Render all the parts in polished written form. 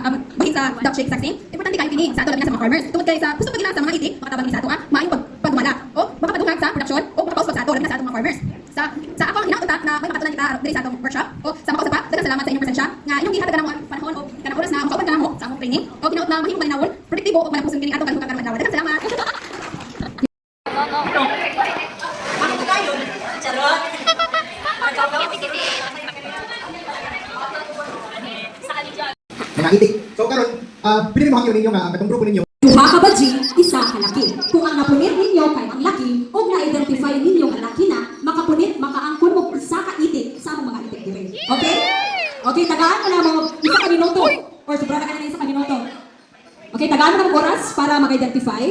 bahin sa duck shake vaccine. Importante kayo kini sa ato lang sa mga farmers. Tungod kay sa gusto pagila sa mga itik, makatabang sa ato maayo pagdumala o makapadungag sa produksyon o makapausap sa ato lang sa atong mga farmers. Sa ako ang hinauta na may makatunan kita diri sa atong workshop o sa mga usapa, daghang salamat sa inyong presensya nga inyong gihatag kanang panahon o kanang oras na makauban kanamo sa among training o ginaot na mahimong malinawon, produktibo o malapusong kini atong kalihok karon adlaw. Daghang salamat. Charot. Mga itik. So karon, pinili mo hangyo ninyo nga ang katong grupo ninyo. Duha ka badji, isa ka laki. Kung ang napunit ninyo kay ang laki o na-identify ninyo ang laki na, makapunit, makaangkon mo isa ka itik sa mga itik dire. Okay? Okay, tagaan mo na mo isa ka minuto. Or sobra na kanina isa ka minuto. Okay, tagaan mo na ng oras para mag-identify.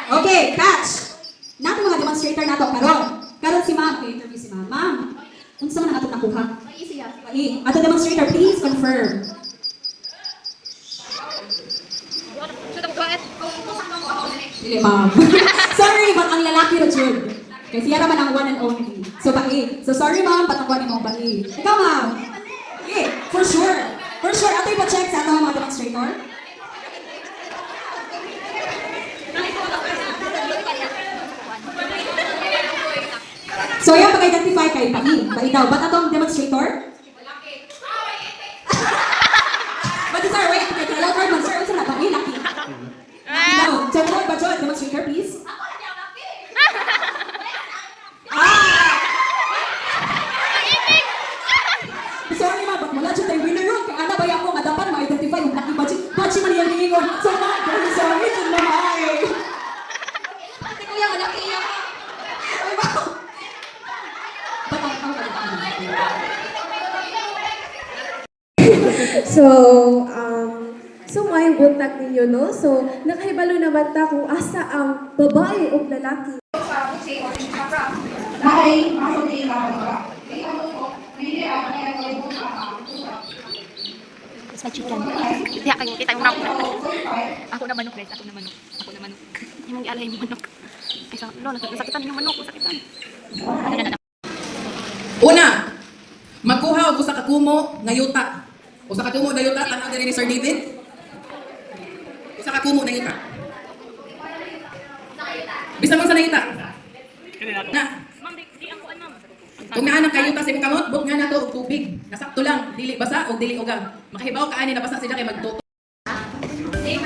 Okay, catch! Nato mga demonstrator nato karon. Karon si ma'am, kay interview si ma'am. Ma'am, unsa man ang ato nakuha? Ai, ato demonstrator, please confirm. Dili ma'am. Sorry, but ang lalaki ra jud. Kay siya ra man ang one and only. So bai. So sorry ma'am, patangwan mo bai. Ikaw ma'am. Okay, for sure. For sure, ato ipa-check sa ato mga demonstrator. So, yung pag-identify kay Pai. Pai daw. Ba't atong demonstrator? But sir, wait. Kay yellow card man, sir. Unsa na? Pai, laki. Laki daw. So, ba, John? Demonstrator, please. Sorry ma, ba't wala dyan tayo winner yun? Kaya ana ba yan ko nga dapat ma-identify yung laki budget. Budget man yan hiingon. So, sorry, dyan na maay. Ate ko yung laki yan. Ay, ba? So may buntag ninyo, no? So, nakahibalo naman ta kung asa ang babae o lalaki. Sa chicken. Kaya kayo kita yung round. Ako na manok, guys. Ako na manok. Ako na manok. Yung mga alay yung manok. Ay, sa lola, sakitan yung manok. Sakitan. Una, magkuha og usa ka kumo nga yuta. Usa ka kumo na yuta tanaw diri ni Sir David. Usa ka kumo na yuta. Bisa man sa nayuta. Na. Kung naanang kayuta sa imong kamot, buk nga nato og tubig. Nasakto lang, dili basa o dili ugang. Makahibaw ka ani na basa sila kay magtuto. Hindi